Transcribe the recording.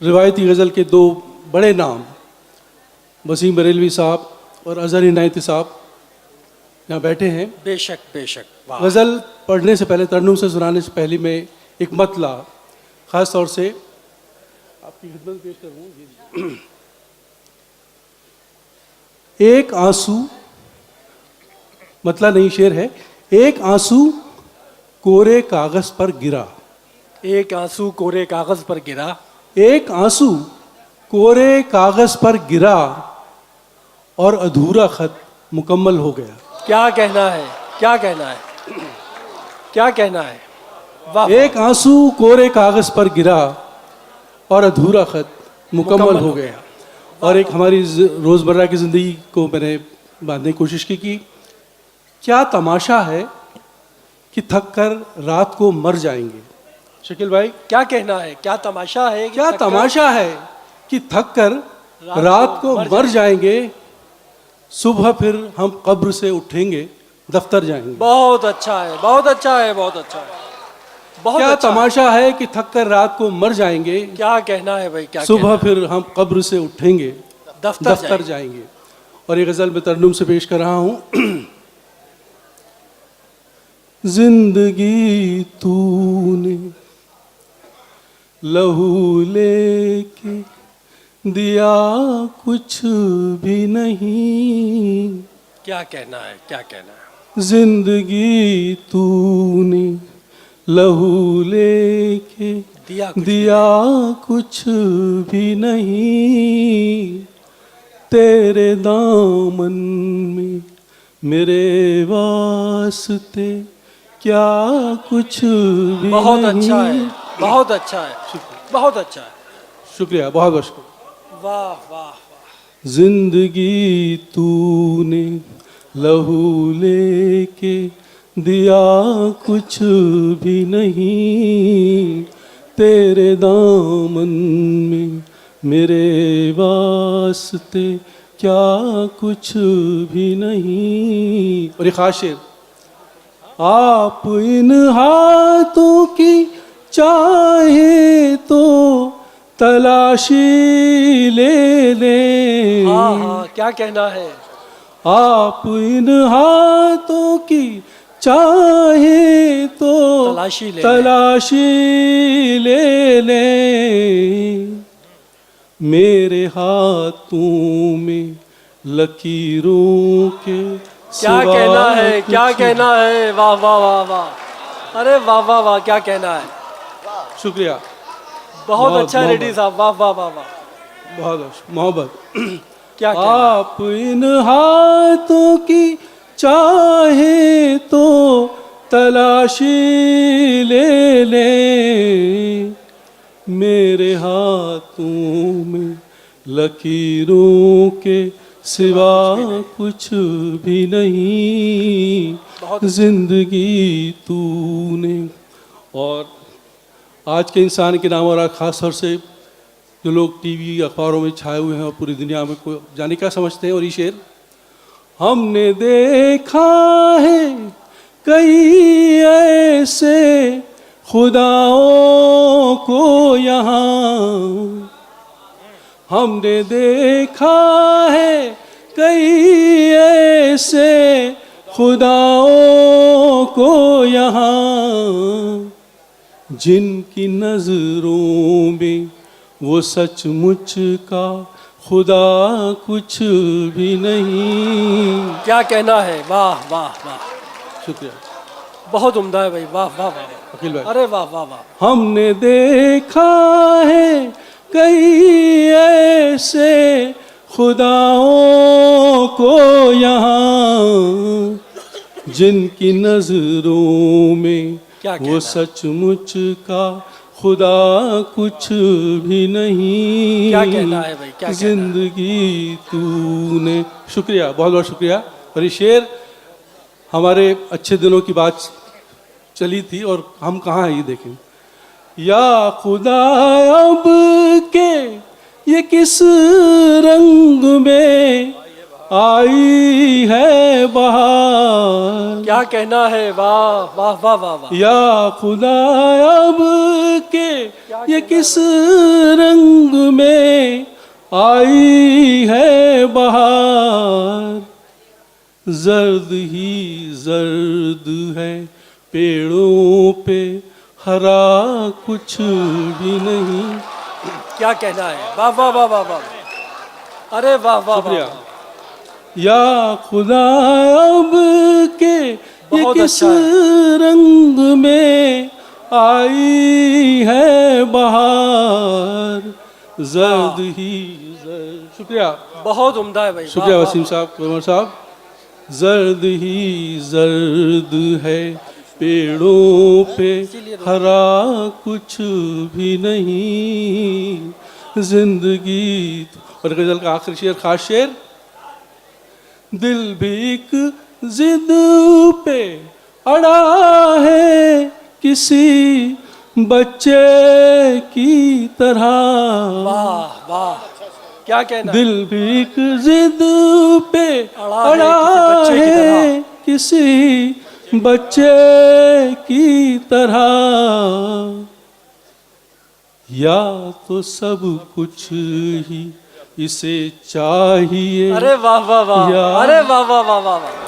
रिवायती गज़ल के दो बड़े नाम वसीम बरेलवी साहब और अज़हर इनायती साहब यहाँ बैठे हैं। बेशक बेशक। वाह। गज़ल पढ़ने से पहले, तरन्नुम से सुनाने से पहले मैं एक मतला ख़ास तौर से आपकी खिदमत पेश करूँ। एक आंसू, मतला नहीं शेर है। एक आंसू कोरे कागज़ पर गिरा, एक आंसू कोरे कागज पर गिरा, एक आंसू कोरे कागज़ पर गिरा और अधूरा खत मुकम्मल हो गया। क्या कहना है, क्या कहना है, क्या कहना है। वाह। एक आंसू कोरे कागज़ पर गिरा और अधूरा खत मुकम्मल हो गया। और एक हमारी रोज़मर्रा की ज़िंदगी को मैंने बांधने की कोशिश की कि क्या तमाशा है कि थक कर रात को मर जाएंगे। शकील भाई, क्या कहना है, क्या तमाशा है, क्या तमाशा है कि थक कर रात को मर जाएंगे, सुबह फिर हम कब्र से उठेंगे, दफ्तर जाएंगे। बहुत अच्छा है, बहुत अच्छा है, बहुत अच्छा है, बहुत क्या अच्छा तमाशा है कि थक कर रात को मर जाएंगे, क्या कहना है भाई, क्या सुबह कहना फिर हम कब्र से उठेंगे, दफ्तर जाएंगे। और ये गज़ल में तरन्नुम से पेश कर रहा हूँ। जिंदगी तूने लहू लेके दिया कुछ भी नहीं। क्या कहना है, क्या कहना है। जिंदगी तूने लहू लेके दिया कुछ भी नहीं। तेरे दामन में मेरे वास्ते क्या कुछ भी बहुत नहीं। अच्छा है, बहुत अच्छा है, बहुत अच्छा है। शुक्रिया, बहुत बहुत शुक्रिया। वाह वाह वाह। जिंदगी तूने लहू लेके दिया कुछ भी नहीं। तेरे दामन में मेरे वास्ते क्या कुछ भी नहीं। और एक खास शेर, आप इन हाथों की चाहे तो तलाशी ले लें। हाँ हाँ, क्या कहना है। आप इन हाथों की चाहे तो तलाशी ले लें। मेरे हाथों में लकीरों के क्या कहना है, क्या कहना है। वाह वाह वाह वाह, अरे वाह वाह वाह, क्या कहना है। शुक्रिया, बहुत अच्छा है रेड्डी साहब, वाह वाह वाह वाह, बहुत मोहब्बत। क्या कहना। आप इन हाथों की चाहे तो तलाशी ले लें। मेरे हाथों में लकीरों के सिवा कुछ भी नहीं। जिंदगी तूने। और आज के इंसान के नाम और ख़ास तौर से जो लोग टीवी अखबारों में छाए हुए हैं और पूरी दुनिया में को जाने क्या समझते हैं। और ये शेर, हमने देखा है कई ऐसे खुदाओं को यहाँ। हमने देखा है कई ऐसे खुदाओं को यहाँ, जिनकी नजरों में वो सचमुच का खुदा कुछ भी नहीं। क्या कहना है। वाह वाह वाह, शुक्रिया, बहुत उम्दा है भाई, वाह वाह वाह। अखिल भाई, अरे वाह वाह वाह। हमने देखा है कई ऐसे खुदाओं को यहाँ, जिनकी नजरों में वो सचमुच का खुदा कुछ भी नहीं। क्या कहना है भाई, क्या जिंदगी तूने। शुक्रिया, बहुत बहुत शुक्रिया। और ये शेर हमारे अच्छे दिनों की बात चली थी और हम कहाँ हैं ये देखें। या खुदा अब के ये किस रंग में आई है बहार। क्या कहना है। वाह वाह वाह वाह वाह। या खुदा अब के ये किस रंग रंग में आई है बहार, जर्द ही जर्द है पेड़ों पे, हरा कुछ भी नहीं। क्या कहना है, वाह वाह वाह वाह वाह, अरे वाह वाह शुक्रिया। वाह। या खुदा अब के ये बहुत किस अच्छा है। रंग में आई है बहार, जर्द ही जर्द। शुक्रिया, बहुत उम्दा है भाई, शुक्रिया वाह, वसीम वाह, साहब, कुमार साहब। जर्द ही जर्द है पेड़ों पे, हरा कुछ भी नहीं जिंदगी। और गजल का आखिरी शेर, खास शेर, दिल भी एक जिद पे अड़ा है किसी बच्चे की तरह, वाह वाह, क्या कहना है? दिल भी एक जिद पे अड़ा अड़ा है है किसी बच्चे की तरह, या तो सब कुछ ही इसे चाहिए, अरे वाह वाह वाह, या- अरे वाह वाह वाह वाह वाह।